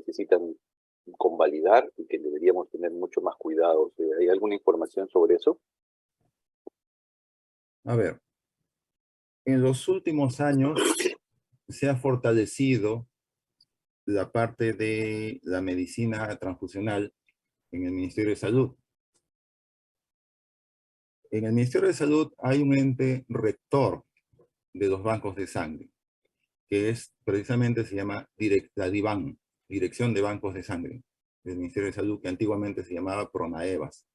necesitan convalidar y que deberíamos tener mucho más cuidado. ¿Hay alguna información sobre eso? A ver, en los últimos años se ha fortalecido la parte de la medicina transfusional en el Ministerio de Salud. En el Ministerio de Salud hay un ente rector de los bancos de sangre, que es precisamente se llama la DIVAN, Dirección de Bancos de Sangre, del Ministerio de Salud, que antiguamente se llamaba PRONAEVAS.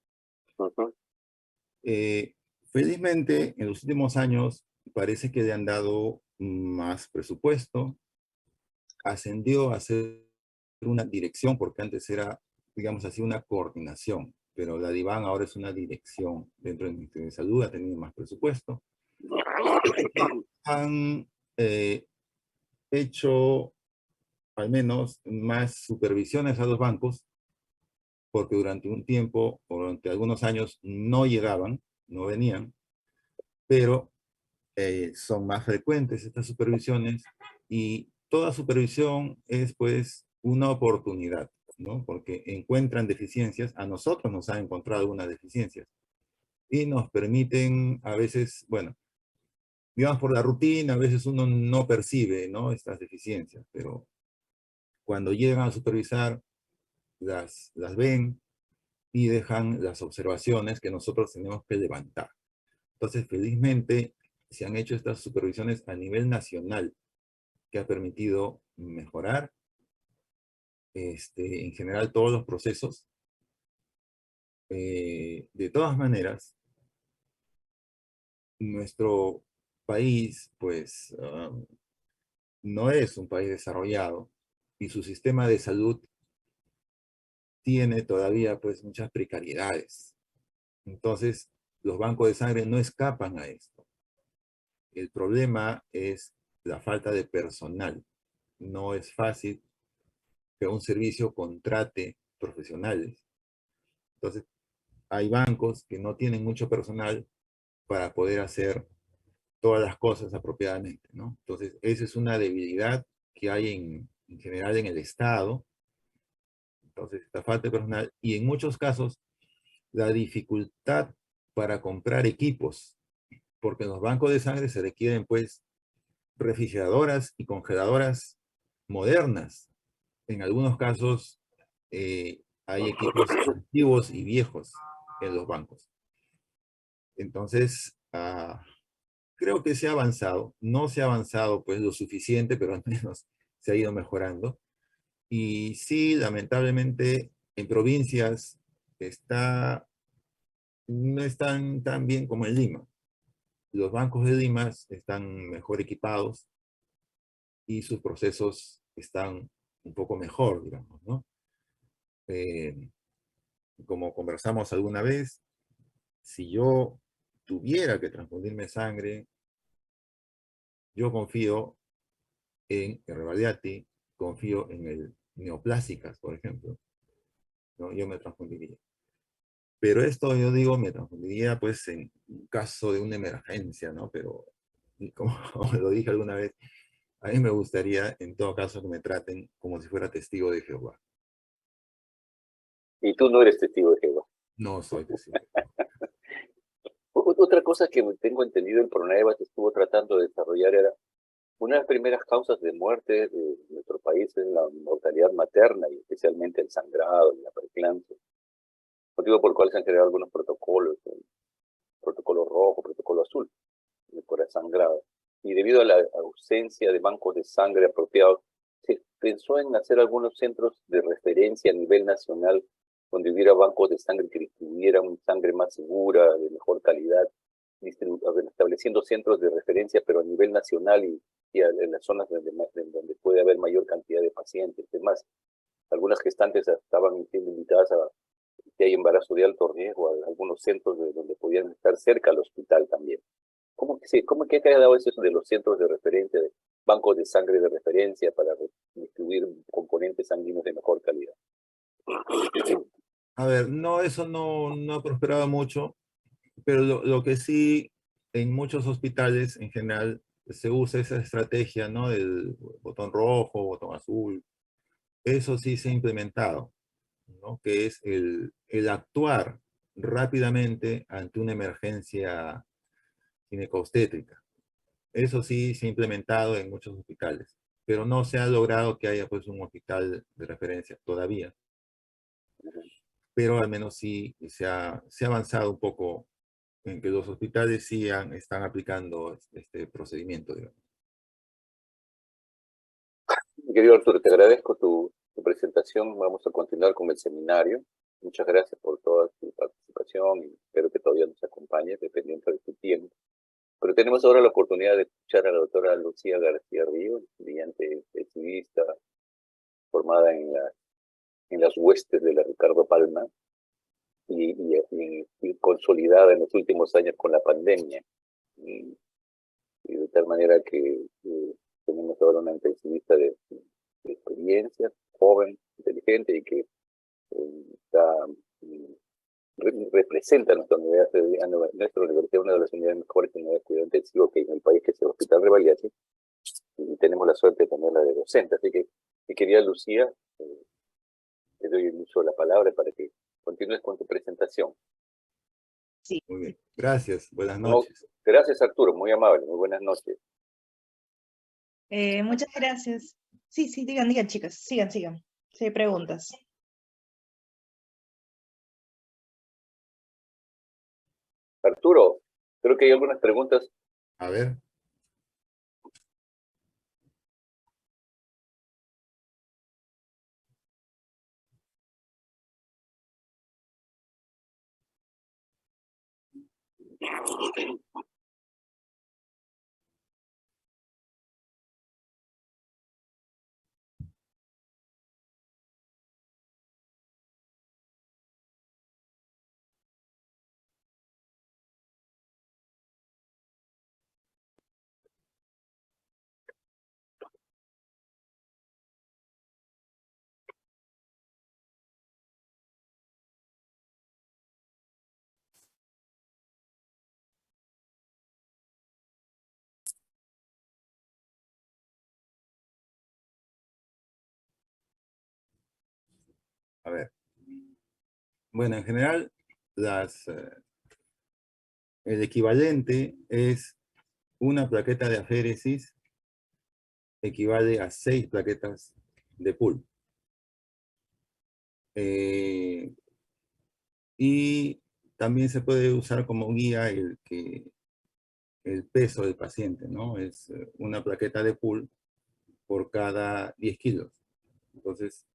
Ujú. Eh, Felizmente, en los últimos años parece que le han dado más presupuesto, ascendió a ser una dirección, porque antes era, digamos así, una coordinación, pero la DIVAN ahora es una dirección dentro del Ministerio de Salud, ha tenido más presupuesto. Han eh, hecho al menos más supervisiones a los bancos, porque durante un tiempo, o durante algunos años, no llegaban, no venían, pero son más frecuentes estas supervisiones y toda supervisión es pues una oportunidad, ¿no? Porque encuentran deficiencias, a nosotros nos han encontrado algunas deficiencias y nos permiten a veces, bueno, digamos por la rutina, a veces uno no percibe, ¿no? Estas deficiencias, pero cuando llegan a supervisar, las ven y dejan las observaciones que nosotros tenemos que levantar. Entonces, felizmente, se han hecho estas supervisiones a nivel nacional, que ha permitido mejorar en general todos los procesos. De todas maneras, nuestro país, pues, no es un país desarrollado y su sistema de salud tiene todavía, pues, muchas precariedades. Entonces, los bancos de sangre no escapan a esto. El problema es la falta de personal. No es fácil que un servicio contrate profesionales. Entonces, hay bancos que no tienen mucho personal para poder hacer todas las cosas apropiadamente, ¿no? Entonces, esa es una debilidad que hay en general en el Estado. Entonces, esta falta de personal y en muchos casos la dificultad para comprar equipos, porque en los bancos de sangre se requieren, pues, refrigeradoras y congeladoras modernas. En algunos casos hay equipos antiguos y viejos en los bancos. Entonces, creo que se ha avanzado. No se ha avanzado pues lo suficiente, pero al menos se ha ido mejorando. Y sí, lamentablemente, en provincias no están tan bien como en Lima. Los bancos de Lima están mejor equipados y sus procesos están un poco mejor, digamos, ¿no? Eh, Como conversamos alguna vez, si yo tuviera que transfundirme sangre, yo confío en el Revaliati, confío en el Neoplásicas, por ejemplo, ¿no? Yo me transfundiría. Pero esto, yo digo, me transfundiría pues en caso de una emergencia, ¿no? Pero, como, como lo dije alguna vez, a mí me gustaría, en todo caso, que me traten como si fuera testigo de Jehová. Y tú no eres testigo de Jehová. No soy testigo de Jehová. Otra cosa que tengo entendido el Pronavas estuvo tratando de desarrollar era una de las primeras causas de muerte de nuestro país es la mortalidad materna y especialmente el sangrado y la preeclampsia. Motivo por el cual se han creado algunos protocolos, protocolo rojo, protocolo azul, por el sangrado. Y debido a la ausencia de bancos de sangre apropiados, se pensó en hacer algunos centros de referencia a nivel nacional donde hubiera bancos de sangre que distribuyeran sangre más segura, de mejor calidad, estableciendo centros de referencia, pero a nivel nacional y en las zonas donde puede haber mayor cantidad de pacientes. Además, algunas gestantes estaban siendo invitadas a que hay embarazo de alto riesgo, a algunos centros donde podían estar cerca al hospital también. ¿Cómo que ha dado eso de los centros de referencia, de bancos de sangre de referencia para distribuir componentes sanguíneos de mejor calidad? A ver, no, eso no ha prosperado mucho, pero lo que sí, en muchos hospitales en general se usa esa estrategia, ¿no? Del botón rojo, botón azul, eso sí se ha implementado, ¿no? Que es el actuar rápidamente ante una emergencia ginecobstétrica. Eso sí se ha implementado en muchos hospitales, pero no se ha logrado que haya pues un hospital de referencia todavía. Pero al menos sí se ha avanzado un poco en que los hospitales sí están aplicando este procedimiento, digamos. Mi querido Arturo, te agradezco tu presentación. Vamos a continuar con el seminario. Muchas gracias por toda tu participación y espero que todavía nos acompañes, dependiendo de tu tiempo. Pero tenemos ahora la oportunidad de escuchar a la doctora Lucía García Ríos, estudiante intensivista, formada en las huestes de la Ricardo Palma y consolidada en los últimos años con la pandemia. Y, y de tal manera que tenemos ahora una intensivista de experiencia, joven, inteligente y que está, representa nuestra universidad, una de las unidades mejores unidades de cuidado intensivo que hay en el país, que es el Hospital Rebagliati, y tenemos la suerte de tenerla de docente. Así que, mi querida Lucía, te doy el uso de la palabra para que continúes con tu presentación. Sí. Muy bien, gracias, buenas No, noches. gracias, Arturo, muy amable, muy buenas noches. Muchas gracias. Sí, sí, digan, chicas, sigan. Si hay preguntas. Arturo, creo que hay algunas preguntas. A ver. A ver. Bueno, en general, el equivalente es una plaqueta de aféresis equivale a 6 plaquetas de pool. Y también se puede usar como guía el peso del paciente, ¿no? Es una plaqueta de pool por cada 10 kilos. Entonces,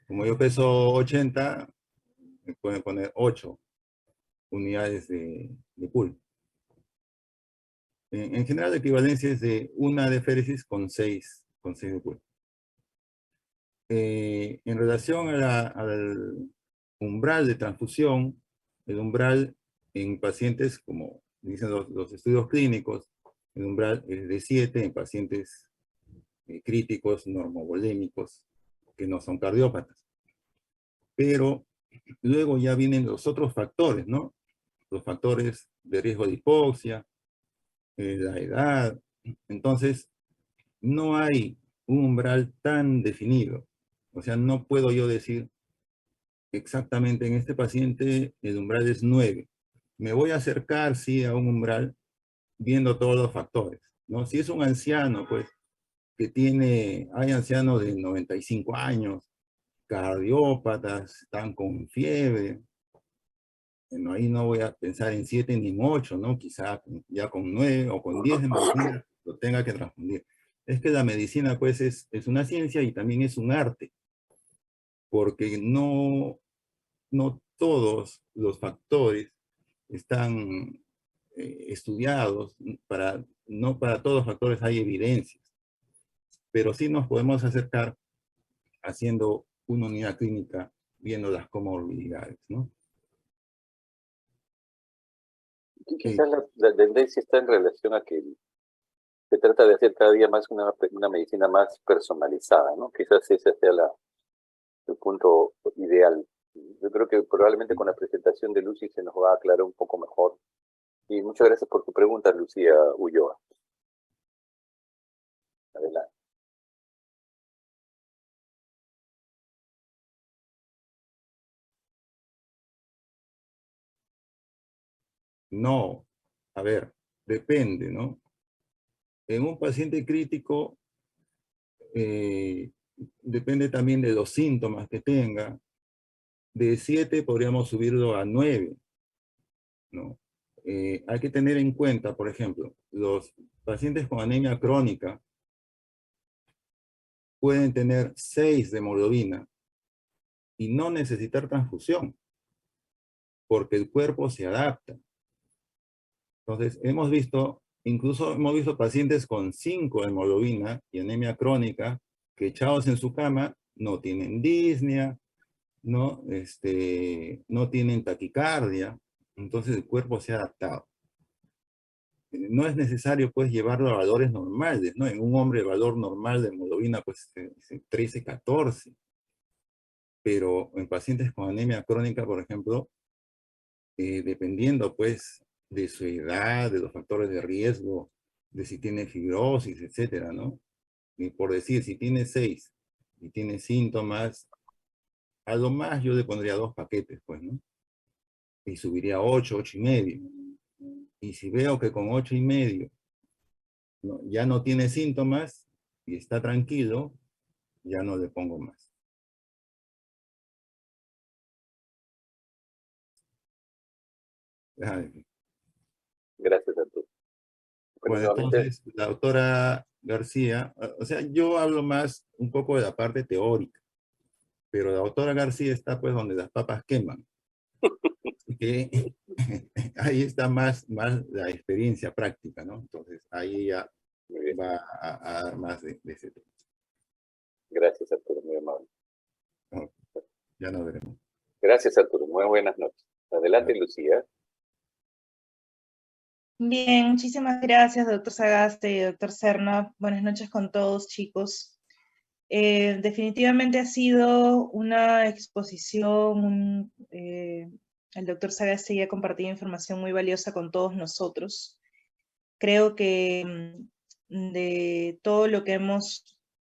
como yo peso 80, me pueden poner 8 unidades de pool. En general, la equivalencia es de una de féresis con 6 de pool. En relación al umbral de transfusión, el umbral en pacientes, como dicen los estudios clínicos, el umbral es de 7 en pacientes críticos, normovolémicos, que no son cardiópatas. Pero luego ya vienen los otros factores, ¿no? Los factores de riesgo de hipoxia, la edad. Entonces, no hay un umbral tan definido. O sea, no puedo yo decir exactamente en este paciente el umbral es 9. Me voy a acercar, sí, a un umbral viendo todos los factores, ¿no? Si es un anciano, pues, hay ancianos de 95 años, cardiópatas, están con fiebre, bueno, ahí no voy a pensar en 7 ni en 8, ¿no? Quizá ya con 9 o con 10 de medicina lo tenga que transfundir. Es que la medicina, pues, es una ciencia y también es un arte, porque no todos los factores están estudiados, no para todos los factores hay evidencias, pero sí nos podemos acercar haciendo una unidad clínica viendo las comorbilidades, ¿no? Quizás la tendencia está en relación a que se trata de hacer cada día más una medicina más personalizada, ¿no? Quizás ese sea el punto ideal. Yo creo que probablemente con la presentación de Lucy se nos va a aclarar un poco mejor. Y muchas gracias por tu pregunta, Lucía Ulloa. Adelante. No, a ver, depende, ¿no? En un paciente crítico, depende también de los síntomas que tenga. De 7 podríamos subirlo a 9, ¿no? Hay que tener en cuenta, por ejemplo, los pacientes con anemia crónica pueden tener 6 de hemoglobina y no necesitar transfusión, porque el cuerpo se adapta. Entonces, incluso hemos visto pacientes con 5 de hemoglobina y anemia crónica que echados en su cama no tienen disnea, no, no tienen taquicardia, entonces el cuerpo se ha adaptado. No es necesario pues llevarlo a valores normales, ¿no? En un hombre el valor normal de hemoglobina pues es 13, 14. Pero en pacientes con anemia crónica, por ejemplo, dependiendo pues de su edad, de los factores de riesgo, de si tiene fibrosis, etcétera, ¿no? Y por decir, si tiene 6 y tiene síntomas, a lo más yo le pondría 2 paquetes, pues, ¿no? Y subiría a 8, 8,5. Y si veo que con 8,5 ¿no? ya no tiene síntomas y está tranquilo, ya no le pongo más. Ay, Gracias, Arturo. Bueno, bueno, nuevamente, entonces, la doctora García, o sea, yo hablo más un poco de la parte teórica, pero la doctora García está pues donde las papas queman. Así que ahí está más la experiencia práctica, ¿no? Entonces, ahí ya muy bien. va a dar más de ese tema. Gracias, Arturo, muy amable. ¿No? Ya nos veremos. Gracias, Arturo. Muy buenas noches. Adelante, Lucía. Bien, muchísimas gracias, doctor Sagaste y doctor Serna. Buenas noches con todos, chicos. Definitivamente ha sido una exposición, el doctor Sagaste ya ha compartido información muy valiosa con todos nosotros. Creo que de todo lo que hemos